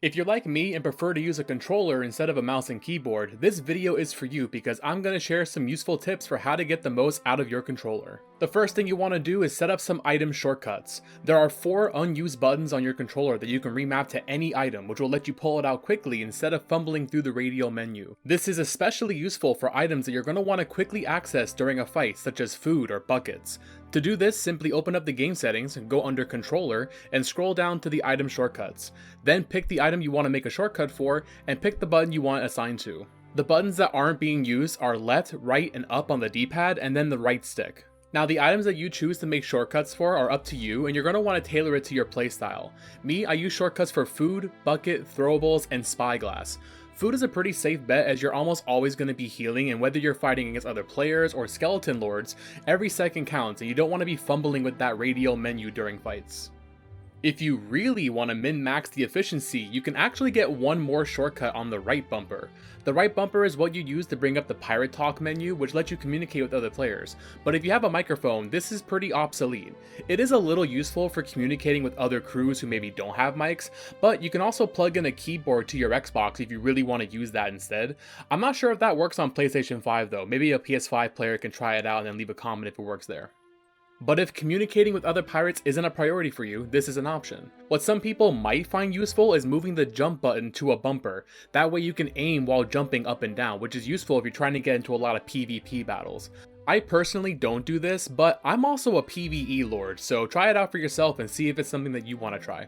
If you're like me and prefer to use a controller instead of a mouse and keyboard, this video is for you because I'm going to share some useful tips for how to get the most out of your controller. The first thing you want to do is set up some item shortcuts. There are 4 unused buttons on your controller that you can remap to any item, which will let you pull it out quickly instead of fumbling through the radial menu. This is especially useful for items that you're going to want to quickly access during a fight, such as food or buckets. To do this, simply open up the game settings, go under controller, and scroll down to the item shortcuts. Then pick the item you want to make a shortcut for, and pick the button you want assigned to. The buttons that aren't being used are left, right, and up on the D-pad, and then the right stick. Now the items that you choose to make shortcuts for are up to you, and you're going to want to tailor it to your playstyle. Me, I use shortcuts for food, bucket, throwables, and spyglass. Food is a pretty safe bet as you're almost always going to be healing, and whether you're fighting against other players or skeleton lords, every second counts and you don't want to be fumbling with that radial menu during fights. If you really want to min-max the efficiency, you can actually get one more shortcut on the right bumper. The right bumper is what you use to bring up the Pirate Talk menu, which lets you communicate with other players. But if you have a microphone, this is pretty obsolete. It is a little useful for communicating with other crews who maybe don't have mics, but you can also plug in a keyboard to your Xbox if you really want to use that instead. I'm not sure if that works on PlayStation 5 though. Maybe a PS5 player can try it out and then leave a comment if it works there. But if communicating with other pirates isn't a priority for you, this is an option. What some people might find useful is moving the jump button to a bumper. That way you can aim while jumping up and down, which is useful if you're trying to get into a lot of PvP battles. I personally don't do this, but I'm also a PvE lord, so try it out for yourself and see if it's something that you want to try.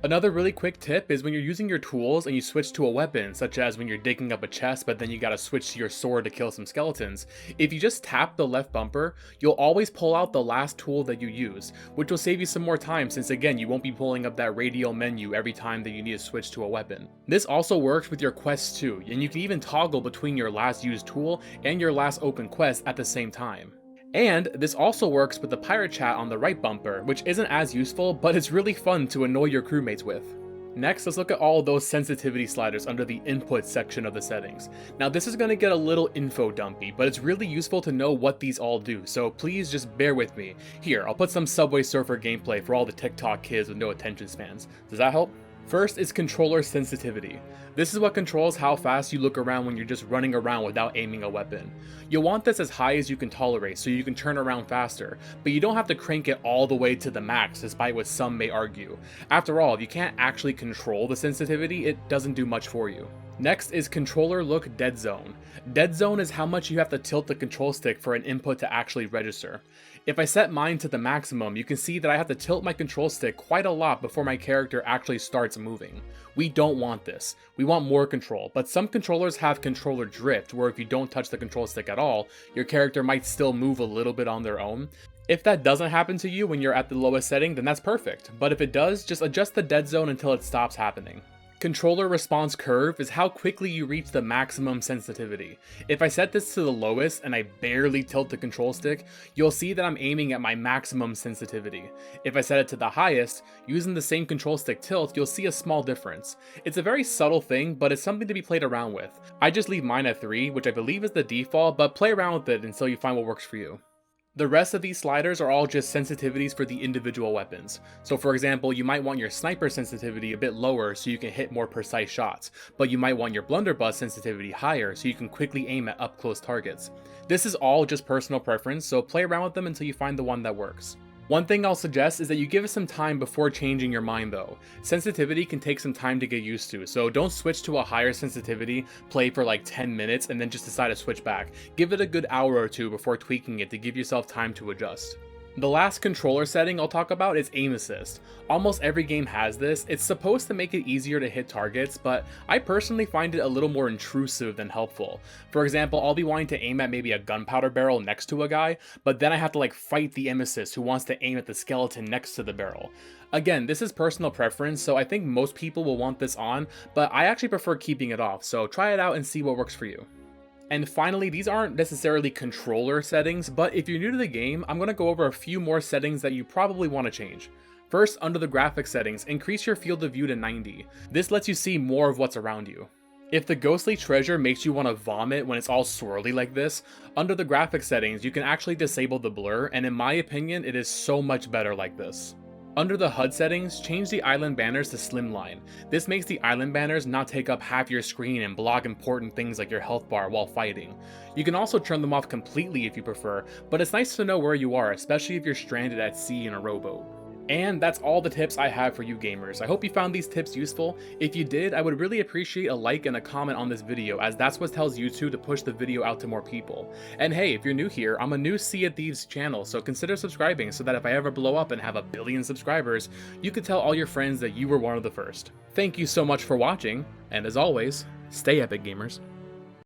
Another really quick tip is when you're using your tools and you switch to a weapon, such as when you're digging up a chest but then you gotta switch to your sword to kill some skeletons, if you just tap the left bumper, you'll always pull out the last tool that you use, which will save you some more time since again you won't be pulling up that radial menu every time that you need to switch to a weapon. This also works with your quests too, and you can even toggle between your last used tool and your last open quest at the same time. And this also works with the pirate chat on the right bumper, which isn't as useful, but it's really fun to annoy your crewmates with. Next, let's look at all those sensitivity sliders under the input section of the settings. Now this is going to get a little info dumpy, but it's really useful to know what these all do, so please just bear with me. Here, I'll put some Subway Surfer gameplay for all the TikTok kids with no attention spans. Does that help? First is controller sensitivity. This is what controls how fast you look around when you're just running around without aiming a weapon. You'll want this as high as you can tolerate so you can turn around faster, but you don't have to crank it all the way to the max despite what some may argue. After all, if you can't actually control the sensitivity, it doesn't do much for you. Next is controller look dead zone. Dead zone is how much you have to tilt the control stick for an input to actually register. If I set mine to the maximum, you can see that I have to tilt my control stick quite a lot before my character actually starts moving. We don't want this. We want more control, but some controllers have controller drift, where if you don't touch the control stick at all, your character might still move a little bit on their own. If that doesn't happen to you when you're at the lowest setting, then that's perfect, but if it does, just adjust the dead zone until it stops happening. Controller response curve is how quickly you reach the maximum sensitivity. If I set this to the lowest and I barely tilt the control stick, you'll see that I'm aiming at my maximum sensitivity. If I set it to the highest, using the same control stick tilt, you'll see a small difference. It's a very subtle thing, but it's something to be played around with. I just leave mine at 3, which I believe is the default, but play around with it until you find what works for you. The rest of these sliders are all just sensitivities for the individual weapons. So for example, you might want your sniper sensitivity a bit lower so you can hit more precise shots, but you might want your blunderbuss sensitivity higher so you can quickly aim at up close targets. This is all just personal preference, so play around with them until you find the one that works. One thing I'll suggest is that you give it some time before changing your mind though. Sensitivity can take some time to get used to, so don't switch to a higher sensitivity, play for like 10 minutes, and then just decide to switch back. Give it a good hour or two before tweaking it to give yourself time to adjust. The last controller setting I'll talk about is aim assist. Almost every game has this. It's supposed to make it easier to hit targets, but I personally find it a little more intrusive than helpful. For example, I'll be wanting to aim at maybe a gunpowder barrel next to a guy, but then I have to like fight the aim assist who wants to aim at the skeleton next to the barrel. Again, this is personal preference, so I think most people will want this on, but I actually prefer keeping it off, so try it out and see what works for you. And finally, these aren't necessarily controller settings, but if you're new to the game, I'm going to go over a few more settings that you probably want to change. First, under the graphics settings, increase your field of view to 90. This lets you see more of what's around you. If the ghostly treasure makes you want to vomit when it's all swirly like this, under the graphics settings you can actually disable the blur, and in my opinion it is so much better like this. Under the HUD settings, change the island banners to slimline. This makes the island banners not take up half your screen and block important things like your health bar while fighting. You can also turn them off completely if you prefer, but it's nice to know where you are, especially if you're stranded at sea in a rowboat. And that's all the tips I have for you gamers. I hope you found these tips useful. If you did, I would really appreciate a like and a comment on this video, as that's what tells YouTube to push the video out to more people. And hey, if you're new here, I'm a new Sea of Thieves channel, so consider subscribing so that if I ever blow up and have 1 billion subscribers, you could tell all your friends that you were one of the first. Thank you so much for watching, and as always, stay epic, gamers.